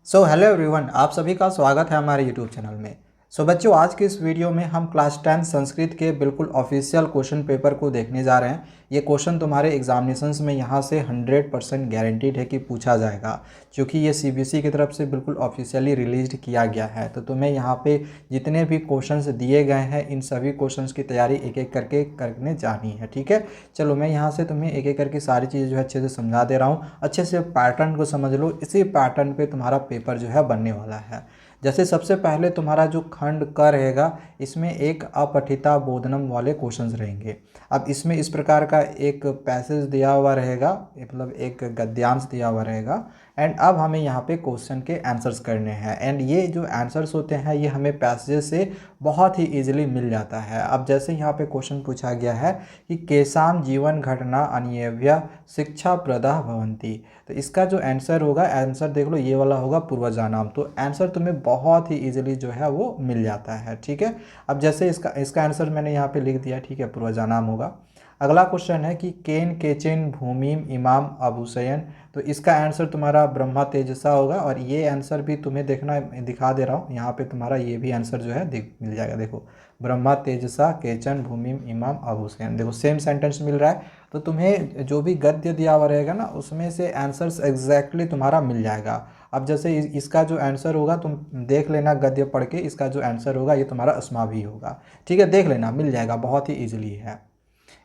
Hello everyone, आप सभी का स्वागत है हमारे यूट्यूब चैनल में। बच्चों, आज की इस वीडियो में हम क्लास 10 संस्कृत के बिल्कुल ऑफिशियल क्वेश्चन पेपर को देखने जा रहे हैं। ये क्वेश्चन तुम्हारे एग्जामिनेशंस में यहाँ से 100% गारंटीड है कि पूछा जाएगा, क्योंकि ये सीबीएसई की तरफ से बिल्कुल ऑफिशियली रिलीज किया गया है। तो तुम्हें यहाँ पे जितने भी क्वेश्चंस दिए गए हैं, इन सभी क्वेश्चंस की तैयारी एक एक करके करने जानी है। ठीक है, चलो मैं यहाँ से तुम्हें एक एक करके सारी चीज़ें जो है अच्छे से समझा दे रहा हूँ। अच्छे से पैटर्न को समझ लो, इसी पैटर्न पे तुम्हारा पेपर जो है बनने वाला है। जैसे सबसे पहले तुम्हारा जो खंड क रहेगा, इसमें एक अपठिता बोधनम वाले क्वेश्चंस रहेंगे। अब इसमें इस प्रकार का एक पैसेज दिया हुआ रहेगा, मतलब एक गद्यांश दिया हुआ रहेगा। एंड अब हमें यहाँ पे क्वेश्चन के आंसर्स करने हैं। एंड ये जो आंसर्स होते हैं ये हमें पैसेज से बहुत ही इजीली मिल जाता है। अब जैसे यहाँ पे क्वेश्चन पूछा गया है कि केसाम जीवन घटना अन्यव्य शिक्षा प्रदा भवंती, तो इसका जो आंसर होगा, आंसर देख लो, ये वाला होगा पूर्वजानाम। तो आंसर तुम्हें बहुत ही इजीली जो है वो मिल जाता है। ठीक है, अब जैसे इसका आंसर मैंने यहाँ पे लिख दिया। ठीक है, पूर्वजानाम होगा। अगला क्वेश्चन है कि केन केचिन भूमिम इमाम अबूसयन, तो इसका आंसर तुम्हारा ब्रह्मा तेजसा होगा। और ये आंसर भी तुम्हें देखना, दिखा दे रहा हूँ यहाँ पे, तुम्हारा ये भी आंसर जो है मिल जाएगा। देखो, ब्रह्मा तेजसा केचन भूमिम इमाम अबूसयन, देखो सेम सेंटेंस मिल रहा है। तो तुम्हें जो भी गद्य दिया हुआ रहेगा ना, उसमें से आंसर्स एग्जैक्टली तुम्हारा मिल जाएगा। अब जैसे इसका जो आंसर होगा, तुम देख लेना गद्य पढ़ के, इसका जो आंसर होगा ये तुम्हारा अस्माभी होगा। ठीक है, देख लेना, मिल जाएगा, बहुत ही ईजिली है।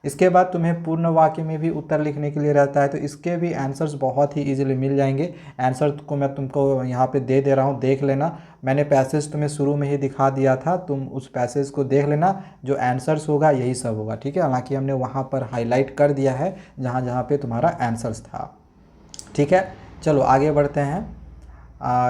इसके बाद तुम्हें पूर्ण वाक्य में भी उत्तर लिखने के लिए रहता है, तो इसके भी आंसर्स बहुत ही इजीली मिल जाएंगे। आंसर को मैं तुमको यहाँ पे दे दे रहा हूँ, देख लेना। मैंने पैसेज तुम्हें शुरू में ही दिखा दिया था, तुम उस पैसेज को देख लेना। जो आंसर्स होगा यही सब होगा। ठीक है, हालांकि हमने वहाँ पर हाईलाइट कर दिया है जहाँ जहाँ पे तुम्हारा आंसर्स था। ठीक है, चलो आगे बढ़ते हैं।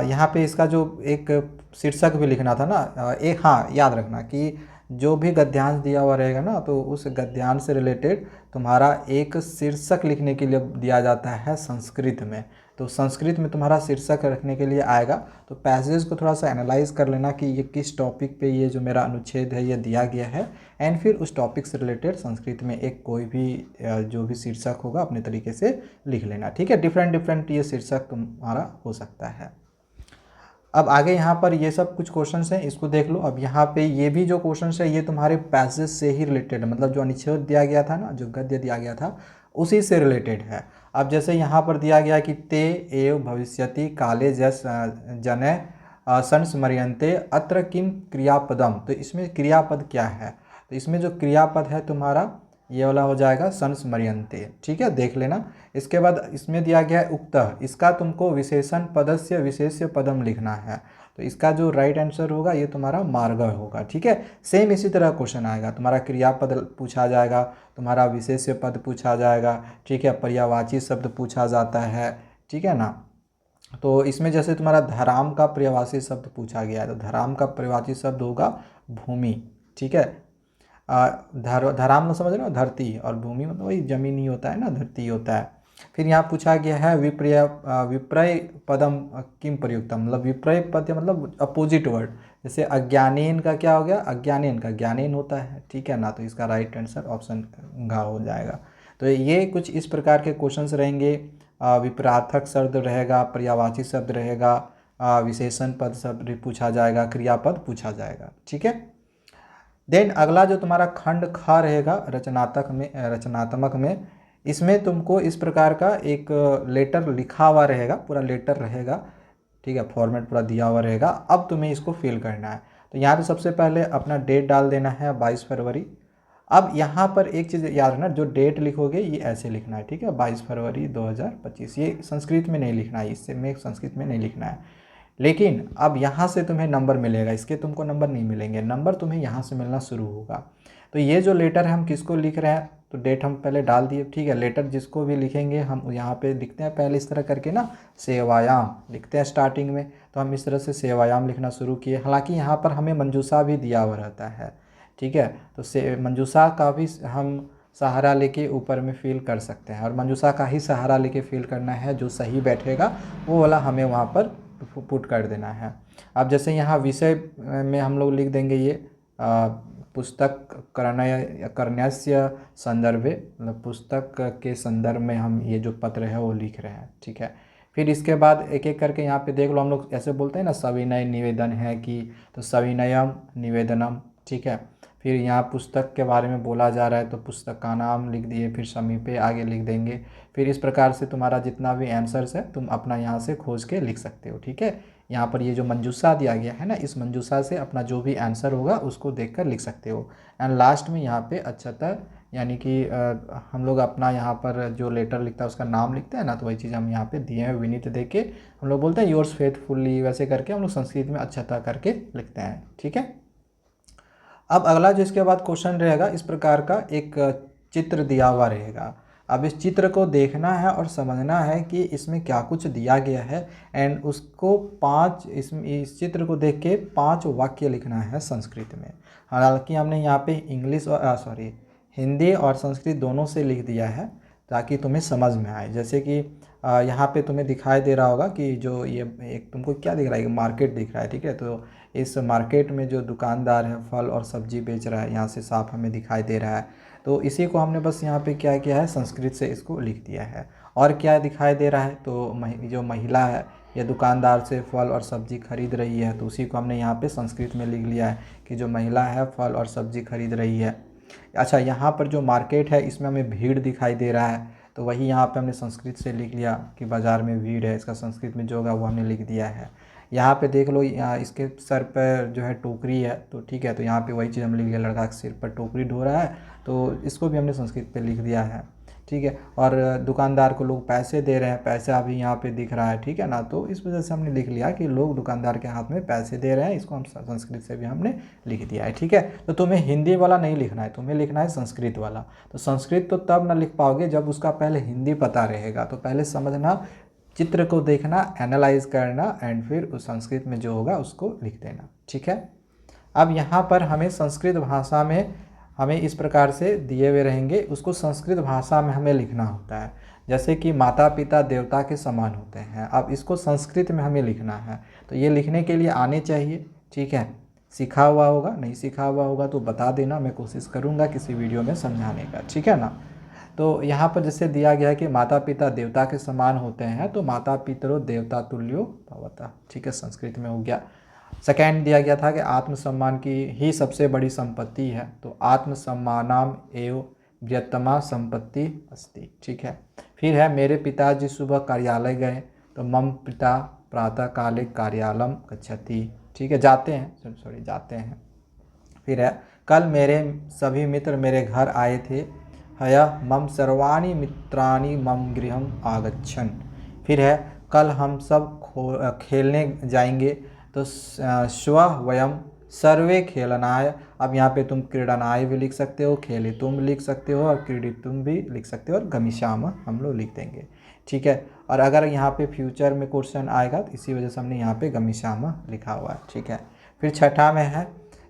यहाँ पे इसका जो एक शीर्षक भी लिखना था ना, एक, हाँ याद रखना कि जो भी गद्यांश दिया हुआ रहेगा ना, तो उस गद्यांश से रिलेटेड तुम्हारा एक शीर्षक लिखने के लिए दिया जाता है संस्कृत में। तो संस्कृत में तुम्हारा शीर्षक रखने के लिए आएगा। तो पैसेज को थोड़ा सा एनालाइज कर लेना कि ये किस टॉपिक पे ये जो मेरा अनुच्छेद है ये दिया गया है। एंड फिर उस टॉपिक से रिलेटेड संस्कृत में एक कोई भी जो भी शीर्षक होगा अपने तरीके से लिख लेना। ठीक है, डिफरेंट डिफरेंट ये शीर्षक तुम्हारा हो सकता है। अब आगे यहाँ पर ये सब कुछ क्वेश्चंस हैं, इसको देख लो। अब यहाँ पे ये भी जो क्वेश्चंस है ये तुम्हारे पैसेज से ही रिलेटेड है, मतलब जो अनुच्छेद दिया गया था ना, जो गद्य दिया गया था उसी से रिलेटेड है। अब जैसे यहाँ पर दिया गया कि ते एव भविष्यति काले जस जने संस्मर्यन्ते अत्र किम क्रियापदम, तो इसमें क्रियापद क्या है? तो इसमें जो क्रियापद है तुम्हारा ये वाला हो जाएगा संस्मर्यन्ते। ठीक है, देख लेना। इसके बाद इसमें दिया गया है उक्तः, इसका तुमको विशेषण पदस्य विशेष्य पदम लिखना है। तो इसका जो राइट आंसर होगा ये तुम्हारा मार्ग होगा। ठीक है, सेम इसी तरह क्वेश्चन आएगा, तुम्हारा क्रियापद पूछा जाएगा, तुम्हारा विशेष्य पद पूछा जाएगा। ठीक है, पर्यायवाची शब्द पूछा जाता है। ठीक है ना, तो इसमें जैसे तुम्हारा धराम का पर्यायवाची शब्द पूछा गया है, तो धराम का पर्यायवाची शब्द होगा भूमि। ठीक है, धराम लोग समझ रहे हो, धरती, और भूमि मतलब वही जमीन ही होता है ना, धरती ही होता है। फिर यहाँ पूछा गया है विप्रय पदम किम प्रयुक्तम, मतलब विप्रय पद मतलब अपोजिट वर्ड। जैसे अज्ञानेन का क्या हो गया, अज्ञानेन का ज्ञानेन होता है। ठीक है ना, तो इसका राइट आंसर ऑप्शन घ हो जाएगा। तो ये कुछ इस प्रकार के क्वेश्चंस रहेंगे। विपरार्थक शब्द रहेगा, पर्यायवाची शब्द रहेगा, विशेषण पद शब्द पूछा जाएगा, क्रियापद पूछा जाएगा। ठीक है, देन अगला जो तुम्हारा खंड ख रहेगा रचनात्मक में, इसमें तुमको इस प्रकार का एक लेटर लिखा हुआ रहेगा, पूरा लेटर रहेगा। ठीक है, फॉर्मेट पूरा दिया हुआ रहेगा। अब तुम्हें इसको फिल करना है। तो यहाँ पे सबसे पहले अपना डेट डाल देना है, 22 फरवरी। अब यहाँ पर एक चीज़ याद रखना, जो डेट लिखोगे ये ऐसे लिखना है। ठीक है, 22 फरवरी 2025, ये संस्कृत में नहीं लिखना है, इससे में संस्कृत में नहीं लिखना है। लेकिन अब यहाँ से तुम्हें नंबर मिलेगा, इसके तुमको नंबर नहीं मिलेंगे, नंबर तुम्हें यहाँ से मिलना शुरू होगा। तो ये जो लेटर है हम किसको लिख रहे हैं, तो डेट हम पहले डाल दिए। ठीक है, लेटर जिसको भी लिखेंगे हम यहाँ पे लिखते हैं पहले इस तरह करके ना, सेवायाम लिखते हैं स्टार्टिंग में। तो हम इस तरह से सेवायाम लिखना शुरू किए। हालांकि यहाँ पर हमें मंजूषा भी दिया हुआ रहता है। ठीक है, तो से मंजूषा का भी हम सहारा लेके ऊपर में फिल कर सकते हैं, और मंजूषा का ही सहारा लेके फिल करना है, जो सही बैठेगा वो वाला हमें वहाँ पर पुट कर देना है। अब जैसे यहाँ विषय में हम लोग लिख देंगे ये पुस्तक करण्यास्य संदर्भे, मतलब पुस्तक के संदर्भ में हम ये जो पत्र है वो लिख रहे हैं। ठीक है, फिर इसके बाद एक एक करके यहाँ पे देख लो, हम लोग ऐसे बोलते हैं ना सविनय निवेदन है कि, तो सविनयम निवेदनम, ठीक है। फिर यहाँ पुस्तक के बारे में बोला जा रहा है तो पुस्तक का नाम लिख दिए, फिर समीपे आगे लिख देंगे। फिर इस प्रकार से तुम्हारा जितना भी आंसर्स है तुम अपना यहाँ से खोज के लिख सकते हो, ठीक है। यहाँ पर ये जो मंजूषा दिया गया है ना, इस मंजूषा से अपना जो भी आंसर होगा उसको देखकर लिख सकते हो। एंड लास्ट में यहाँ पे अच्छता, यानी कि हम लोग अपना यहाँ पर जो लेटर लिखता है उसका नाम लिखते हैं ना, तो वही चीज़ हम यहाँ पे दिए हैं, विनीत दे के हम लोग बोलते हैं योर्स फेथफुली, वैसे करके हम लोग संस्कृत में अच्छता करके लिखते हैं, ठीक है। अब अगला जो इसके बाद क्वेश्चन रहेगा, इस प्रकार का एक चित्र दिया हुआ रहेगा। अब इस चित्र को देखना है और समझना है कि इसमें क्या कुछ दिया गया है, एंड उसको इस चित्र को देख के 5 वाक्य लिखना है संस्कृत में। हालांकि हमने यहाँ पे इंग्लिश और हिंदी और संस्कृत दोनों से लिख दिया है ताकि तुम्हें समझ में आए। जैसे कि यहाँ पे तुम्हें दिखाई दे रहा होगा कि जो ये एक तुमको क्या दिख रहा है, मार्केट दिख रहा है, ठीक है। तो इस मार्केट में जो दुकानदार है फल और सब्जी बेच रहा है, यहाँ से साफ हमें दिखाई दे रहा है। तो इसी को हमने बस यहाँ पे क्या किया है, संस्कृत से इसको लिख दिया है। और क्या दिखाई दे रहा है, तो जो महिला है ये दुकानदार से फल और सब्जी खरीद रही है, तो उसी को हमने यहाँ पे संस्कृत में लिख लिया है कि जो महिला है फल और सब्जी खरीद रही है। अच्छा, यहाँ पर जो मार्केट है इसमें हमें भीड़ दिखाई दे रहा है, तो वही यहाँ पे हमने संस्कृत से लिख लिया कि बाज़ार में भीड़ है, इसका संस्कृत में जो होगा वो हमने लिख दिया है। यहाँ पे देख लो, यहाँ इसके सर पर जो है टोकरी है, तो ठीक है, तो यहाँ पे वही चीज़ हम लिख लिया, लड़का के सिर पर टोकरी ढो रहा है, तो इसको भी हमने संस्कृत पे लिख दिया है, ठीक है। और दुकानदार को लोग पैसे दे रहे हैं, पैसा भी यहाँ पे दिख रहा है, ठीक है ना। तो इस वजह से हमने लिख लिया कि लोग दुकानदार के हाथ में पैसे दे रहे हैं, इसको हम संस्कृत से भी हमने लिख दिया है, ठीक है। तो तुम्हें हिंदी वाला नहीं लिखना है, तुम्हें लिखना है संस्कृत वाला। तो संस्कृत तो तब ना लिख पाओगे जब उसका पहले हिंदी पता रहेगा। तो पहले समझना, चित्र को देखना, एनालाइज करना, एंड फिर उस संस्कृत में जो होगा उसको लिख देना, ठीक है। अब यहाँ पर हमें संस्कृत भाषा में हमें इस प्रकार से दिए हुए रहेंगे, उसको संस्कृत भाषा में हमें लिखना होता है। जैसे कि माता पिता देवता के समान होते हैं, अब इसको संस्कृत में हमें लिखना है। तो ये लिखने के लिए आने चाहिए, ठीक है। सीखा हुआ होगा, नहीं सीखा हुआ होगा तो बता देना, मैं कोशिश करूँगा किसी वीडियो में समझाने का, ठीक है ना। तो यहाँ पर जैसे दिया गया है कि माता पिता देवता के समान होते हैं, तो माता पितरो देवता तुल्यो भवता, ठीक है, संस्कृत में हो गया। सेकेंड दिया गया था कि आत्मसम्मान की ही सबसे बड़ी संपत्ति है, तो आत्मसम्मानाम एव बृहत्तमा संपत्ति अस्ति, ठीक है। फिर है मेरे पिताजी सुबह कार्यालय गए, तो मम पिता प्रातः काले कार्यालयम गच्छति, ठीक है, जाते हैं। फिर है कल मेरे सभी मित्र मेरे घर आए थे, हया मम सर्वाणि मित्राणि मम गृहम आगच्छन्। फिर है कल हम सब खेलने जाएंगे, तो श्व वयम सर्वे खेलनाय। अब यहाँ पे तुम क्रीडनाय भी लिख सकते हो, खेले तुम लिख सकते हो, और क्रीडितुम भी लिख सकते हो, और गमिष्याम हम लोग लिख देंगे, ठीक है। और अगर यहाँ पे फ्यूचर में क्वेश्चन आएगा तो इसी वजह से हमने यहाँ पे गमिष्याम लिखा हुआ है, ठीक है। फिर छठा में है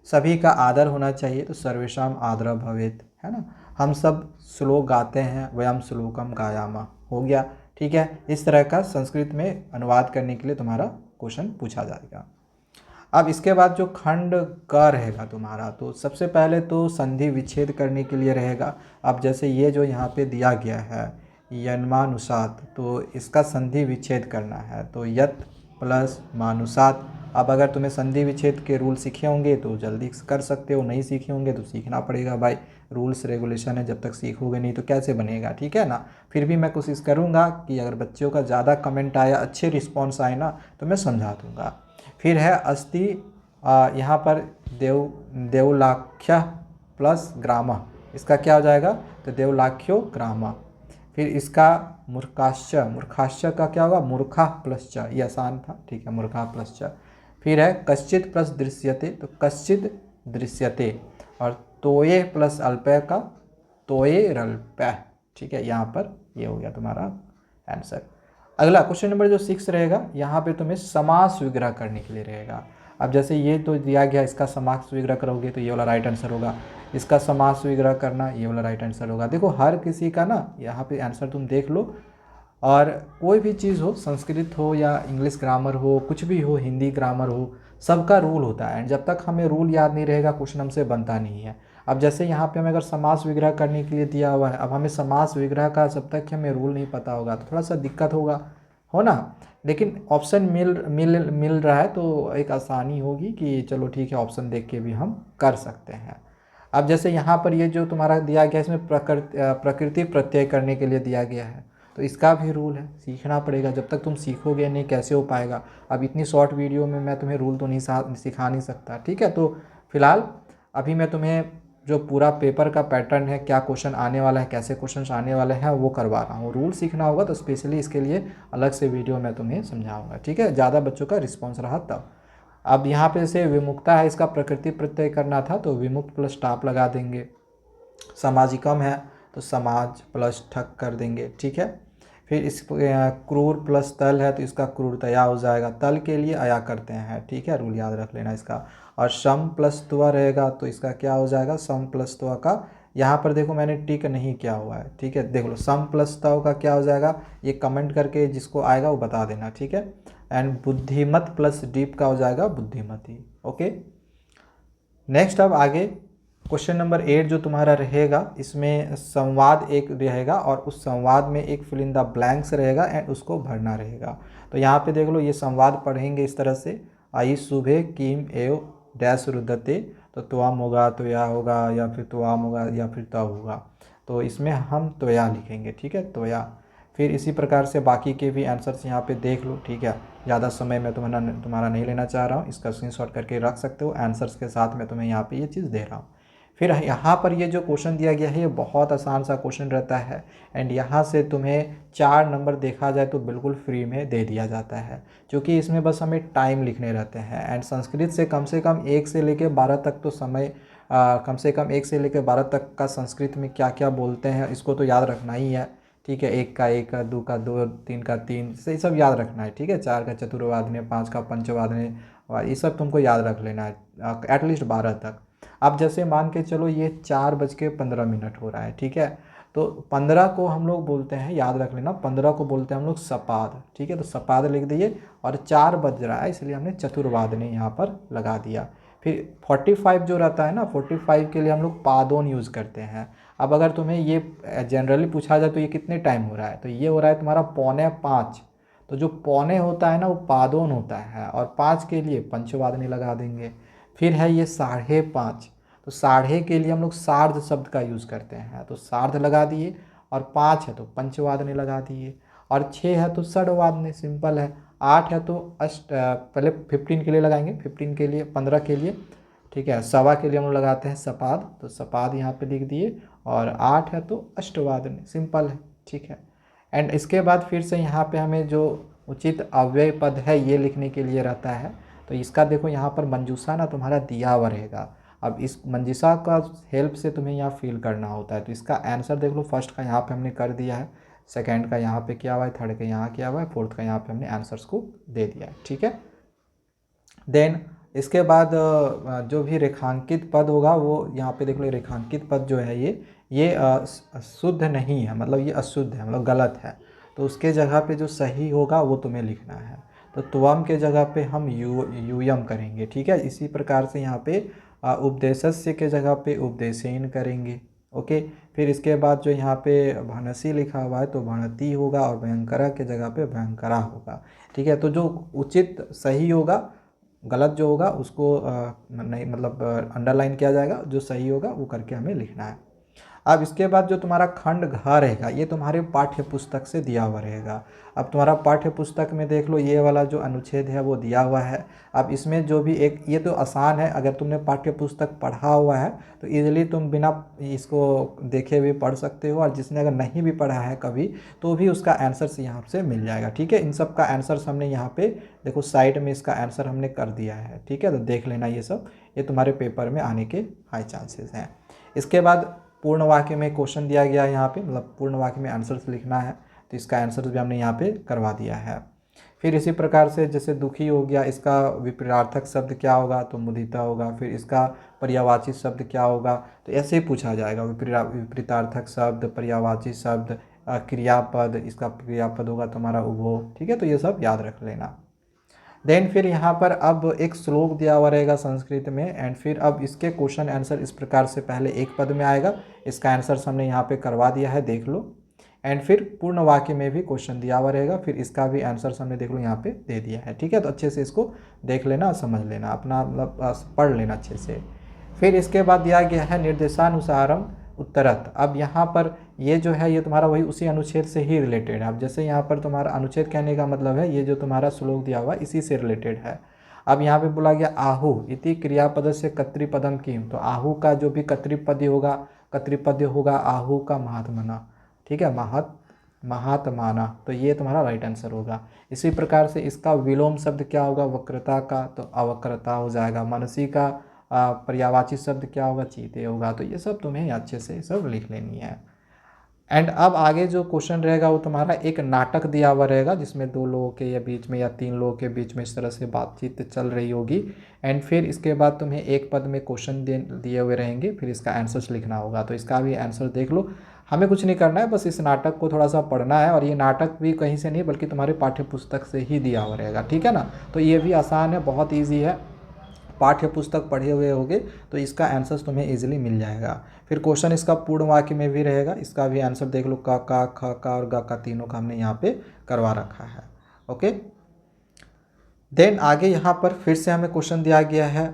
सभी का आदर होना चाहिए, तो सर्वेषाम आदर भवेत्, है ना। हम सब श्लोक गाते हैं, वयम श्लोकम गायामा, हो गया, ठीक है। इस तरह का संस्कृत में अनुवाद करने के लिए तुम्हारा क्वेश्चन पूछा जाएगा। अब इसके बाद जो खंड क रहेगा तुम्हारा, तो सबसे पहले तो संधि विच्छेद करने के लिए रहेगा। अब जैसे ये जो यहाँ पे दिया गया है यन्मानुसात, तो इसका संधि विच्छेद करना है, तो यत प्लस मानुसात। अब अगर तुम्हें संधि विच्छेद के रूल सीखे होंगे तो जल्दी कर सकते हो, नहीं सीखे होंगे तो सीखना पड़ेगा भाई, रूल्स रेगुलेशन है, जब तक सीखोगे नहीं तो कैसे बनेगा, ठीक है ना। फिर भी मैं कोशिश करूँगा कि अगर बच्चों का ज़्यादा कमेंट आया, अच्छे रिस्पॉन्स आए ना, तो मैं समझा दूँगा। फिर है अस्ति, यहाँ पर देवलाख्य प्लस ग्राम, इसका क्या हो जाएगा, तो देवलाख्यो ग्राम। फिर इसका मूर्खाश्च का क्या होगा, मूर्खा प्लस च, ये आसान था, ठीक है, मूर्खा प्लस च। फिर है कश्चित प्लस दृश्यते, तो कश्चित दृश्यते। और तोये प्लस अल्पय का तोये रल्पय, ठीक है, यहाँ पर ये हो गया तुम्हारा आंसर। अगला क्वेश्चन नंबर जो 6 रहेगा, यहाँ पे तुम्हें समास विग्रह करने के लिए रहेगा। अब जैसे ये तो दिया गया, इसका समास विग्रह करोगे तो ये वाला राइट आंसर होगा, इसका समास विग्रह करना ये वाला राइट आंसर होगा। देखो हर किसी का ना यहाँ पे आंसर तुम देख लो, और कोई भी चीज़ हो, संस्कृत हो या इंग्लिश ग्रामर हो, कुछ भी हो, हिंदी ग्रामर हो, सबका रूल होता है। जब तक हमें रूल याद नहीं रहेगा क्वेश्चन हमसे बनता नहीं है। अब जैसे यहाँ पे हमें अगर समास विग्रह करने के लिए दिया हुआ है, अब हमें समास विग्रह का जब तक हमें रूल नहीं पता होगा तो थोड़ा सा दिक्कत हो ना। लेकिन ऑप्शन मिल मिल मिल रहा है तो एक आसानी होगी कि चलो ठीक है, ऑप्शन देख के भी हम कर सकते हैं। अब जैसे यहाँ पर ये जो तुम्हारा दिया गया है, इसमें प्रकृति प्रत्यय करने के लिए दिया गया है, तो इसका भी रूल है, सीखना पड़ेगा। जब तक तुम सीखोगे नहीं कैसे हो पाएगा। अब इतनी शॉर्ट वीडियो में मैं तुम्हें रूल तो नहीं सिखा नहीं सकता, ठीक है। तो फिलहाल अभी मैं तुम्हें जो पूरा पेपर का पैटर्न है, क्या क्वेश्चन आने वाला है, कैसे क्वेश्चन आने वाले हैं, वो करवा रहा हूँ। रूल सीखना होगा तो स्पेशली इसके लिए अलग से वीडियो मैं तुम्हें समझाऊंगा, ठीक है। ज़्यादा बच्चों का रिस्पॉन्स रहा तब। अब यहाँ पे जैसे विमुक्ता है, इसका प्रकृति प्रत्यय करना था तो विमुक्त प्लस टाप लगा देंगे। सामाजिकम है तो समाज प्लस ठक कर देंगे, ठीक है। फिर इस क्रूर प्लस तल है तो इसका क्रूरतया हो जाएगा, तल के लिए अया करते हैं, ठीक है। रूल याद रख लेना इसका। और सम प्लस त्व रहेगा तो इसका क्या हो जाएगा, सम प्लस त्व का, यहाँ पर देखो मैंने टिक नहीं किया हुआ है, ठीक है। देख लो सम प्लस त्व का क्या हो जाएगा, ये कमेंट करके जिसको आएगा वो बता देना, ठीक है। एंड बुद्धिमत प्लस डीप का हो जाएगा बुद्धिमती, ओके। नेक्स्ट अब आगे क्वेश्चन नंबर 8 जो तुम्हारा रहेगा, इसमें संवाद एक रहेगा और उस संवाद में एक फिल इन द ब्लैंक्स रहेगा एंड उसको भरना रहेगा। तो यहाँ पे देख लो ये संवाद पढ़ेंगे इस तरह से, आई सुबह किम एव डैश रुदते, तो त्वाम होगा, त्वया होगा, या फिर त्वाम होगा, या फिर तव होगा। तो इसमें हम त्वया लिखेंगे, ठीक है, त्वया। फिर इसी प्रकार से बाकी के भी आंसर्स यहाँ पे देख लो, ठीक है। ज़्यादा समय मैं तुम्हारा नहीं लेना चाह रहा हूँ, इसका स्क्रीनशॉट करके रख सकते हो। आंसर्स के साथ मैं तुम्हें यहाँ पे ये चीज़ दे रहा हूँ। फिर यहाँ पर ये जो क्वेश्चन दिया गया है ये बहुत आसान सा क्वेश्चन रहता है एंड यहाँ से तुम्हें 4 नंबर देखा जाए तो बिल्कुल फ्री में दे दिया जाता है, क्योंकि इसमें बस हमें टाइम लिखने रहते हैं। एंड संस्कृत से कम 1 से लेकर 12 तक तो समय कम से कम 1 से लेकर 12 तक का संस्कृत में क्या क्या बोलते हैं इसको तो याद रखना ही है, ठीक है। 1 का 1, 2 का 2, 3 का 3, से सब याद रखना है, ठीक है। 4 का चतुर्वादने, 5 का पंचवादने, ये सब तुमको याद रख लेना है एटलीस्ट 12 तक। अब जैसे मान के चलो ये 4:15 हो रहा है, ठीक है। तो 15 को हम लोग बोलते हैं, याद रख लेना, 15 को बोलते हैं हम लोग सपाद, ठीक है। तो सपाद लिख दिए और 4 बज रहा है इसलिए हमने चतुर्वादने यहाँ पर लगा दिया। फिर 45 जो रहता है ना, 45 के लिए हम लोग पादोन यूज़ करते हैं। अब अगर तुम्हें ये जनरली पूछा जाए तो ये कितने टाइम हो रहा है, तो ये हो रहा है तुम्हारा 4:45। तो जो पौने होता है ना वो पादोन होता है और 5 के लिए पंचवादनी लगा देंगे। फिर है ये 5:30, तो साढ़े के लिए हम लोग सार्ध शब्द का यूज़ करते हैं, तो सार्ध लगा दिए। और 5 है तो पंचवादने लगा दिए। और 6 है तो षडवादने, सिंपल है। 8 है तो पहले 15 के लिए लगाएंगे, 15 के लिए, 15 के लिए, ठीक है। सवा के लिए हम लोग लगाते हैं सपाद, तो सपाद यहाँ पे लिख दिए। और 8 है तो अष्टवादने, सिंपल है, ठीक है। एंड इसके बाद फिर से यहाँ पे हमें जो उचित अव्यय पद है ये लिखने के लिए रहता है। तो इसका देखो यहाँ पर मंजूषा ना तुम्हारा दिया हुआ रहेगा। अब इस मंजूषा का हेल्प से तुम्हें यहाँ फिल करना होता है। तो इसका आंसर देख लो, फर्स्ट का यहाँ पे हमने कर दिया है, सेकंड का यहाँ पे किया हुआ है, थर्ड का यहाँ किया हुआ है, फोर्थ का यहाँ पे हमने आंसर्स को दे दिया है, ठीक है। देन इसके बाद जो भी रेखांकित पद होगा वो यहाँ पे देख लो, रेखांकित पद जो है ये शुद्ध नहीं है, मतलब ये अशुद्ध है, मतलब गलत है। तो उसके जगह पे जो सही होगा वो तुम्हें लिखना है। तो त्वम के जगह पे हम यूयम करेंगे, ठीक है। इसी प्रकार से यहाँ पे उपदेशस्य के जगह पे उपदेशेन करेंगे, ओके। फिर इसके बाद जो यहाँ पे भनसी लिखा हुआ है तो भणति होगा और भयंकरा के जगह पे भयंकरा होगा, ठीक है। तो जो उचित सही होगा, गलत जो होगा उसको नहीं, मतलब अंडरलाइन किया जाएगा, जो सही होगा वो करके हमें लिखना है। अब इसके बाद जो तुम्हारा खंड घ रहेगा ये तुम्हारे पाठ्य पुस्तक से दिया हुआ रहेगा। अब तुम्हारा पाठ्य पुस्तक में देख लो ये वाला जो अनुच्छेद है वो दिया हुआ है। अब इसमें जो भी एक, ये तो आसान है, अगर तुमने पाठ्य पुस्तक पढ़ा हुआ है तो इजीली तुम बिना इसको देखे हुए पढ़ सकते हो, और जिसने अगर नहीं भी पढ़ा है कभी तो भी उसका आंसर यहाँ से मिल जाएगा, ठीक है। इन सब का आंसर हमने यहाँ पे देखो साइड में इसका आंसर हमने कर दिया है, ठीक है। तो देख लेना ये सब, ये तुम्हारे पेपर में आने के हाई चांसेस हैं। इसके बाद पूर्ण वाक्य में क्वेश्चन दिया गया है यहाँ पे, मतलब पूर्ण वाक्य में आंसर्स लिखना है, तो इसका आंसर भी हमने यहाँ पे करवा दिया है। फिर इसी प्रकार से जैसे दुखी हो गया, इसका विपरीतार्थक शब्द क्या होगा, तो मुदिता होगा। फिर इसका पर्यायवाची शब्द क्या होगा, तो ऐसे ही पूछा जाएगा, विपरीतार्थक शब्द, पर्यायवाची शब्द, क्रियापद, इसका क्रियापद होगा तुम्हारा उभो, ठीक है। तो ये सब याद रख लेना। देन फिर यहाँ पर अब एक श्लोक दिया हुआ रहेगा संस्कृत में, एंड फिर अब इसके क्वेश्चन आंसर इस प्रकार से पहले एक पद में आएगा, इसका आंसर हमने यहाँ पे करवा दिया है, देख लो। एंड फिर पूर्ण वाक्य में भी क्वेश्चन दिया हुआ रहेगा, फिर इसका भी आंसर हमने देख लो यहाँ पे दे दिया है। ठीक है, तो अच्छे से इसको देख लेना, समझ लेना, अपना मतलब पढ़ लेना अच्छे से। फिर इसके बाद दिया गया है निर्देशानुसारम उत्तरत। अब यहाँ पर ये जो है ये तुम्हारा वही उसी अनुच्छेद से ही रिलेटेड है। अब जैसे यहाँ पर तुम्हारा अनुच्छेद कहने का मतलब है ये जो तुम्हारा श्लोक दिया हुआ इसी से रिलेटेड है। अब यहाँ पे बोला गया आहु इति क्रियापद से कर्तृपदम किम, तो आहु का जो भी कर्तृपद होगा आहु का महात्मना। ठीक है, महात्माना, तो ये तुम्हारा राइट आंसर होगा। इसी प्रकार से इसका विलोम शब्द क्या होगा, वक्रता का, तो अवक्रता हो जाएगा। मनसी का पर्यायवाची शब्द क्या होगा, चीते होगा। तो ये सब तुम्हें अच्छे से सब लिख लेनी है। एंड अब आगे जो क्वेश्चन रहेगा वो तुम्हारा एक नाटक दिया हुआ रहेगा जिसमें दो लोगों के या बीच में या तीन लोगों के बीच में इस तरह से बातचीत चल रही होगी। एंड फिर इसके बाद तुम्हें एक पद में क्वेश्चन दिए हुए रहेंगे, फिर इसका आंसर्स लिखना होगा। तो इसका भी आंसर देख लो, हमें कुछ नहीं करना है, बस इस नाटक को थोड़ा सा पढ़ना है। और ये नाटक भी कहीं से नहीं बल्कि तुम्हारे पाठ्य पुस्तक से ही दिया हुआ रहेगा। ठीक है ना, तो ये भी आसान है, बहुत ईजी है। पाठ्य पुस्तक पढ़े हुए होगे तो इसका आंसर तुम्हें इजीली मिल जाएगा। फिर क्वेश्चन इसका पूर्ण वाक्य में भी रहेगा, इसका भी आंसर देख लो, का, ख का और ग का तीनों का हमने यहाँ पे करवा रखा है। ओके, देन आगे यहाँ पर फिर से हमें क्वेश्चन दिया गया है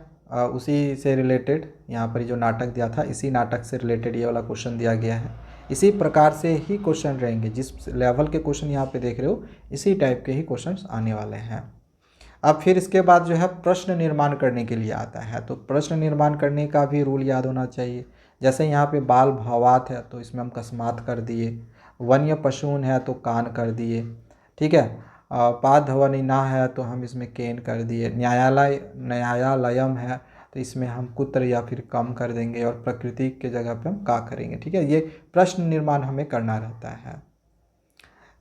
उसी से रिलेटेड। यहाँ पर जो नाटक दिया था इसी नाटक से रिलेटेड ये वाला क्वेश्चन दिया गया है। इसी प्रकार से ही क्वेश्चन रहेंगे, जिस लेवल के क्वेश्चन यहाँ पे देख रहे हो इसी टाइप के ही क्वेश्चन आने वाले हैं। अब फिर इसके बाद जो है प्रश्न निर्माण करने के लिए आता है। तो प्रश्न निर्माण करने का भी रूल याद होना चाहिए। जैसे यहाँ पे बाल भावात है तो इसमें हम कस्मात कर दिए, वन्य पशून है तो कान कर दिए। ठीक है, पाधवनिना है तो हम इसमें केन कर दिए, न्यायालयम है तो इसमें हम कुत्र या फिर कम कर देंगे, और प्रकृति के जगह पे हम का करेंगे। ठीक है, ये प्रश्न निर्माण हमें करना रहता है।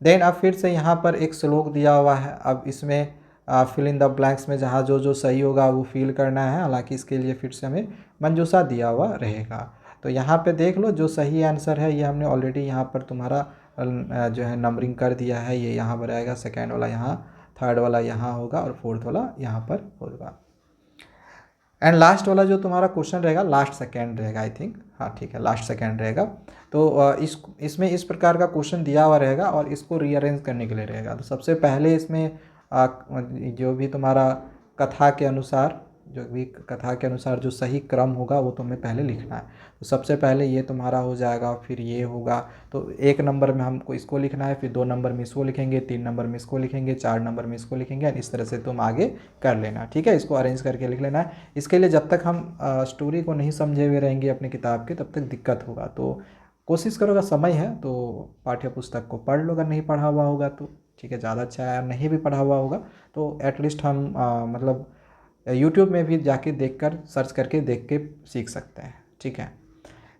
देन अब फिर से यहाँ पर एक श्लोक दिया हुआ है। अब इसमें फिल इन द ब्लैंक्स में जहाँ जो जो सही होगा वो फिल करना है। हालांकि इसके लिए फिर से हमें मंजूसा दिया हुआ रहेगा। तो यहाँ पे देख लो, जो सही आंसर है ये हमने ऑलरेडी यहाँ पर तुम्हारा जो है नंबरिंग कर दिया है। ये यहाँ पर आएगा, सेकेंड वाला यहाँ, थर्ड वाला यहाँ होगा और फोर्थ वाला यहाँ पर होगा। एंड लास्ट वाला जो तुम्हारा क्वेश्चन रहेगा लास्ट सेकेंड रहेगा, आई थिंक, हाँ ठीक है, लास्ट सेकेंड रहेगा। तो इसमें इस प्रकार का क्वेश्चन दिया हुआ रहेगा और इसको रीअरेंज करने के लिए रहेगा। तो सबसे पहले इसमें जो भी तुम्हारा कथा के अनुसार जो सही क्रम होगा वो तुम्हें पहले लिखना है। तो सबसे पहले ये तुम्हारा हो जाएगा, फिर ये होगा। तो 1 नंबर में हमको इसको लिखना है, फिर 2 नंबर में इसको लिखेंगे, 3 नंबर में इसको लिखेंगे, 4 नंबर में इसको लिखेंगे। इस तरह से तुम आगे कर लेना। ठीक है, इसको अरेंज करके लिख लेना है। इसके लिए जब तक हम स्टोरी को नहीं समझे हुए रहेंगे अपने किताब के तब तक दिक्कत होगा। तो कोशिश करो, अगर समय है तो पाठ्य पुस्तक को पढ़ लो, अगर नहीं पढ़ा हुआ होगा तो ठीक है, ज़्यादा अच्छा है। नहीं भी पढ़ा हुआ होगा तो एटलीस्ट हम मतलब यूट्यूब में भी जाके देखकर सर्च करके देख के सीख सकते हैं। ठीक है,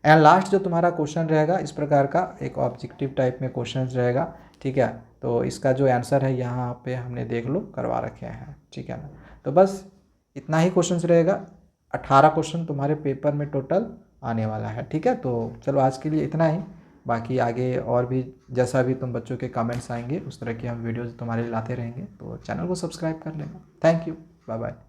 एंड लास्ट जो तुम्हारा क्वेश्चन रहेगा इस प्रकार का एक ऑब्जेक्टिव टाइप में क्वेश्चन रहेगा। ठीक है, तो इसका जो आंसर है यहाँ पे हमने देख लो करवा रखे हैं। ठीक है ना, तो बस इतना ही क्वेश्चन रहेगा। 18 क्वेश्चन तुम्हारे पेपर में टोटल आने वाला है। ठीक है, तो चलो आज के लिए इतना ही। बाकी आगे और भी जैसा भी तुम बच्चों के कमेंट्स आएंगे उस तरह की हम वीडियोज़ तुम्हारे लिए लाते रहेंगे। तो चैनल को सब्सक्राइब कर लेना। Thank you, bye bye.